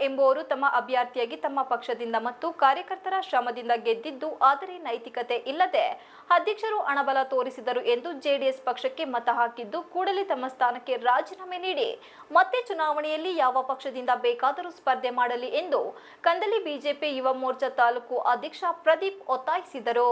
ಎಂಬುವರು ತಮ್ಮ ಅಭ್ಯರ್ಥಿಯಾಗಿ ತಮ್ಮ ಪಕ್ಷದಿಂದ ಮತ್ತು ಕಾರ್ಯಕರ್ತರ ಶ್ರಮದಿಂದ ಗೆದ್ದಿದ್ದು, ಆದರೆ ನೈತಿಕತೆ ಇಲ್ಲದೆ ಅಧ್ಯಕ್ಷರು ಹಣಬಲ ತೋರಿಸಿದರು ಎಂದು ಜೆಡಿಎಸ್ ಪಕ್ಷಕ್ಕೆ ಮತ ಹಾಕಿದ್ದು, ಕೂಡಲೇ ತಮ್ಮ ಸ್ಥಾನಕ್ಕೆ ರಾಜೀನಾಮೆ ನೀಡಿ ಮತ್ತೆ ಚುನಾವಣೆಯಲ್ಲಿ ಯಾವ ಪಕ್ಷದಿಂದ ಬೇಕಾದರೂ ಸ್ಪರ್ಧೆ ಮಾಡಲಿ ಎಂದು ಕಂದಲಿ ಬಿಜೆಪಿ ಯುವ ಮೋರ್ಚಾ ತಾಲೂಕು ಅಧ್ಯಕ್ಷ ಪ್ರದೀಪ್ ಒತ್ತಾಯಿಸಿದರು.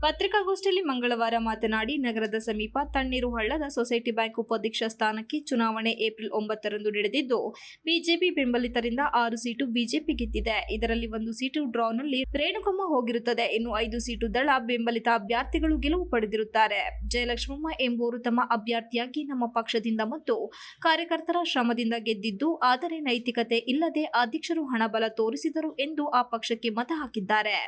ಪತ್ರಿಕಾಗೋಷ್ಠಿಯಲ್ಲಿ ಮಂಗಳವಾರ ಮಾತನಾಡಿ, ನಗರದ ಸಮೀಪ ತಣ್ಣೀರು ಹಳ್ಳದ ಸೊಸೈಟಿ ಬ್ಯಾಂಕ್ ಉಪಾಧ್ಯಕ್ಷ ಸ್ಥಾನಕ್ಕೆ ಚುನಾವಣೆ ಏಪ್ರಿಲ್ 9ರಂದು ನಡೆದಿದ್ದು, ಬಿಜೆಪಿ ಬೆಂಬಲಿತರಿಂದ 6 ಸೀಟು ಬಿಜೆಪಿ ಗೆದ್ದಿದೆ. ಇದರಲ್ಲಿ 1 ಸೀಟು ಡ್ರಾನಲ್ಲಿ ರೇಣುಕಮ್ಮ ಹೋಗಿರುತ್ತದೆ. ಇನ್ನು 5 ಸೀಟು ದಳ ಬೆಂಬಲಿತ ಅಭ್ಯರ್ಥಿಗಳು ಗೆಲುವು ಪಡೆದಿರುತ್ತಾರೆ. ಜಯಲಕ್ಷ್ಮಮ್ಮ ಎಂಬುವರು ತಮ್ಮ ಅಭ್ಯರ್ಥಿಯಾಗಿ ನಮ್ಮ ಪಕ್ಷದಿಂದ ಮತ್ತು ಕಾರ್ಯಕರ್ತರ ಶ್ರಮದಿಂದ ಗೆದ್ದಿದ್ದು, ಆದರೆ ನೈತಿಕತೆ ಇಲ್ಲದೆ ಅಧ್ಯಕ್ಷರು ಹಣಬಲ ತೋರಿಸಿದರು ಎಂದು ಆ ಪಕ್ಷಕ್ಕೆ ಮತ ಹಾಕಿದ್ದಾರೆ.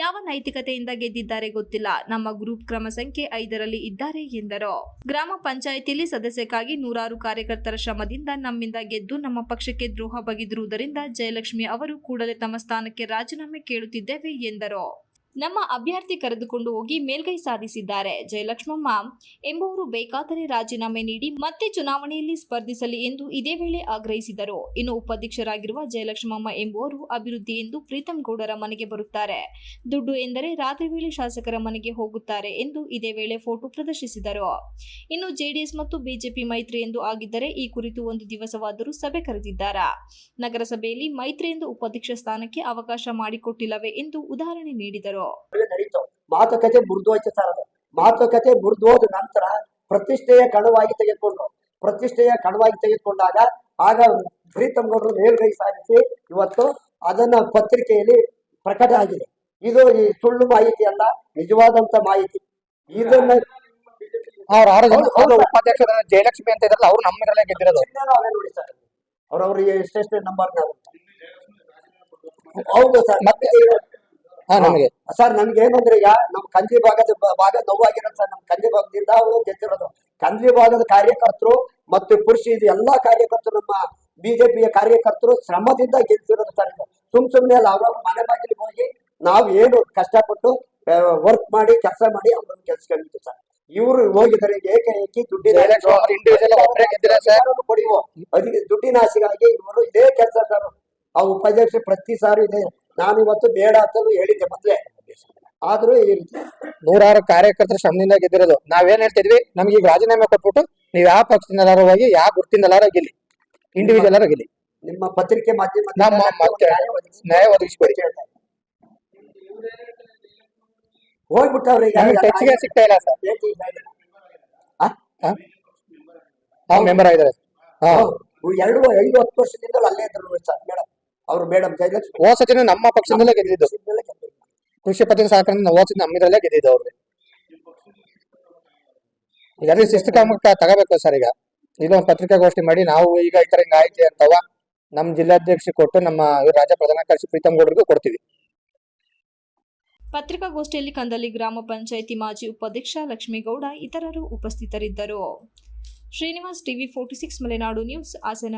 ಯಾವ ನೈತಿಕತೆಯಿಂದ ಗೆದ್ದಿದ್ದಾರೆ ಗೊತ್ತಿಲ್ಲ. ನಮ್ಮ ಗ್ರೂಪ್ ಕ್ರಮ ಸಂಖ್ಯೆ 5ರಲ್ಲಿ ಇದ್ದಾರೆ ಎಂದರು. ಗ್ರಾಮ ಪಂಚಾಯಿತಿಯಲ್ಲಿ ಸದಸ್ಯಕ್ಕಾಗಿ 100 ಕಾರ್ಯಕರ್ತರ ಶ್ರಮದಿಂದ ನಮ್ಮಿಂದ ಗೆದ್ದು ನಮ್ಮ ಪಕ್ಷಕ್ಕೆ ದ್ರೋಹ ಬಗೆದಿರುವುದರಿಂದ ಜಯಲಕ್ಷ್ಮಿ ಅವರು ಕೂಡಲೇ ತಮ್ಮ ಸ್ಥಾನಕ್ಕೆ ರಾಜೀನಾಮೆ ಕೇಳುತ್ತಿದ್ದೇವೆ ಎಂದರು. ನಮ್ಮ ಅಭ್ಯರ್ಥಿ ಕರೆದುಕೊಂಡು ಹೋಗಿ ಮೇಲ್ಗೈ ಸಾಧಿಸಿದ್ದಾರೆ. ಜಯಲಕ್ಷ್ಮಮ್ಮ ಎಂಬುವರು ಬೇಕಾದರೆ ರಾಜೀನಾಮೆ ನೀಡಿ ಮತ್ತೆ ಚುನಾವಣೆಯಲ್ಲಿ ಸ್ಪರ್ಧಿಸಲಿ ಎಂದು ಇದೇ ವೇಳೆ ಆಗ್ರಹಿಸಿದರು. ಇನ್ನು ಉಪಾಧ್ಯಕ್ಷರಾಗಿರುವ ಜಯಲಕ್ಷ್ಮಮ್ಮ ಎಂಬುವರು ಅಭಿವೃದ್ಧಿ ಎಂದು ಪ್ರೀತಂ ಗೌಡರ ಮನೆಗೆ ಬರುತ್ತಾರೆ. ದುಡ್ಡು ಎಂದರೆ ರಾತ್ರಿ ವೇಳೆ ಶಾಸಕರ ಮನೆಗೆ ಹೋಗುತ್ತಾರೆ ಎಂದು ಇದೇ ವೇಳೆ ಫೋಟೋ ಪ್ರದರ್ಶಿಸಿದರು. ಇನ್ನು ಜೆಡಿಎಸ್ ಮತ್ತು ಬಿಜೆಪಿ ಮೈತ್ರಿ ಎಂದು ಆಗಿದ್ದರೆ ಈ ಕುರಿತು ಒಂದು ದಿವಸವಾದರೂ ಸಭೆ ಕರೆದಿದ್ದಾರಾ? ನಗರಸಭೆಯಲ್ಲಿ ಮೈತ್ರಿ ಎಂದು ಉಪಾಧ್ಯಕ್ಷ ಸ್ಥಾನಕ್ಕೆ ಅವಕಾಶ ಮಾಡಿಕೊಟ್ಟಿಲ್ಲವೇ ಎಂದು ಉದಾಹರಣೆ ನೀಡಿದರು. ಮಾತುಕತೆ ಮುರಿದೋಯ್ತು ಸರ್. ಅದು ಮಾತುಕತೆ ಮುರಿದೋದ ನಂತರ ಪ್ರತಿಷ್ಠೆಯ ಕಣವಾಗಿ ತೆಗೆದುಕೊಂಡಾಗ ಆಗ ಪ್ರೀತಂ ಗೌಡರು ಮೇಲ್ಗೈ ಸಾಧಿಸಿ ಇವತ್ತು ಅದನ್ನ ಪತ್ರಿಕೆಯಲ್ಲಿ ಪ್ರಕಟ ಆಗಿದೆ. ಇದು ಈ ಸುಳ್ಳು ಮಾಹಿತಿ ಅಲ್ಲ, ನಿಜವಾದಂತ ಮಾಹಿತಿ. ಇದನ್ನ ಉಪಾಧ್ಯಕ್ಷ ಜಯಲಕ್ಷ್ಮಿ ಅಂತ ಇದ್ರಲ್ಲ, ಅವ್ರು ನಮ್ಮದ್ರಲ್ಲೇ ಗೆದ್ದಿರೋದು. ನೋಡಿ ಸರ್, ಅವ್ರವ್ರ ಎಷ್ಟೆಷ್ಟು ನಂಬರ್ ಹೌದು ಸರ್. ಮತ್ತೆ ಸರ್ ನಮ್ಗೆ ಏನಂದ್ರೆ ಈಗ ನಮ್ ಕಂದಿ ಭಾಗ ನೋವಾಗಿರೋದು ಸರ್. ನಮ್ ಕಂದಿ ಭಾಗದಿಂದ ಅವರು ಗೆದ್ದಿರೋದು. ಕಂದಿ ಭಾಗದ ಕಾರ್ಯಕರ್ತರು ಮತ್ತು ಪುರುಷ ಇದು ಎಲ್ಲಾ ಕಾರ್ಯಕರ್ತರು, ನಮ್ಮ ಬಿಜೆಪಿಯ ಕಾರ್ಯಕರ್ತರು ಶ್ರಮದಿಂದ ಗೆದ್ದಿರೋದು ಸರ್. ಸುಮ್ನೆ ಅಲ್ಲ, ಅವ್ರವ್ರ ಮನೆ ಬಾಗಿಲಿಗೆ ಹೋಗಿ ನಾವು ಏನು ಕಷ್ಟಪಟ್ಟು ವರ್ಕ್ ಮಾಡಿ ಕೆಲಸ ಮಾಡಿ ಅವ್ರನ್ನ ಕೆಲ್ಸಕೊಂಡಿದ್ದು ಸರ್. ಇವರು ಹೋಗಿದ್ದಾರೆ ಏಕಾಏಕಿ ದುಡ್ಡಿನ ಆಸೆಗಾಗಿ ಇವರು ಇದೇ ಕೆಲಸ ಸರ್. ಆ ಉಪಾಧ್ಯಕ್ಷ ಪ್ರತಿ ಸಾರಿ ಇದೆ. ನಾನು ಇವತ್ತು ಬೇಡ ಅಂತಲೂ ಹೇಳಿದ್ದೆ ಮೊದಲೇ, ಆದ್ರೂ ಈ ರೀತಿ 100 ಕಾರ್ಯಕರ್ತರ ಶ್ರಮದಿಂದ ಗೆದ್ದಿರೋದು. ನಾವೇನ್ ಹೇಳ್ತಿದ್ವಿ, ನಮ್ಗೆ ಈಗ ರಾಜೀನಾಮೆ ಕೊಟ್ಬಿಟ್ಟು ನೀವು ಯಾವ ಪಕ್ಷದಿಂದ ಹೋಗಿ ಯಾವ ಗುರುತಿಂದ ಗೆಲ್ಲಿ, ಇಂಡಿವಿಜುವಲ್ ಗೆಲ್ಲಿ, ನಿಮ್ಮ ಪತ್ರಿಕೆ ಮಾಧ್ಯಮ ನ್ಯಾಯ ಒದಗಿಸ್ಕೊಡಿ. ಹೋಗ್ಬಿಟ್ಟವ್ರೆ, ಟಚ್ಗೆ ಸಿಗ್ತಾ ಇಲ್ಲ ಸರ್. ಮೆಂಬರ್ ಆಗಿದ್ದಾರೆ. 5 ವರ್ಷದಿಂದ ಅಲ್ಲೇ ಇದ್ರು ಸರ್ ಮೇಡಮ್. ಅವರು ಮೇಡಮ್ ಜಯಲಕ್ಷ್ಮಿ ಹೋಸತಿನ ನಮ್ಮ ಪಕ್ಷದಲ್ಲೇ ಗೆದ್ದಿದ್ದು. ಕೃಷಿ ಪತ್ತಿನ ಸಹಕಾರ ಹೋಸತಿ ನಮ್ಮಿದ್ರಲ್ಲೇ ಗೆದ್ದಿದ್ದು ಅವ್ರಿಗೆ. ಈಗ ಅದೇ ಶಿಸ್ತುಕ್ರಮಕ್ಕೆ ತಗೋಬೇಕು ಸರ್. ಈಗ ಇದೊಂದು ಪತ್ರಿಕಾಗೋಷ್ಠಿ ಮಾಡಿ ನಾವು ಈಗ ಈ ತರ ಹಿಂಗ ಆಯ್ತು ಅಂತವ ನಮ್ಮ ಜಿಲ್ಲಾಧ್ಯಕ್ಷ ಕೊಟ್ಟು ನಮ್ಮ ರಾಜ್ಯ ಪ್ರಧಾನ ಕಾರ್ಯದರ್ಶಿ ಪ್ರೀತಂ ಗೌಡರಿಗೂ ಕೊಡ್ತೀವಿ. ಪತ್ರಿಕಾಗೋಷ್ಠಿಯಲ್ಲಿ ಕಂದಲಿ ಗ್ರಾಮ ಪಂಚಾಯಿತಿ ಮಾಜಿ ಉಪಾಧ್ಯಕ್ಷ ಲಕ್ಷ್ಮೇಗೌಡ ಇತರರು ಉಪಸ್ಥಿತರಿದ್ದರು. Srinivas, TV 46 Malenadu news, Hassan.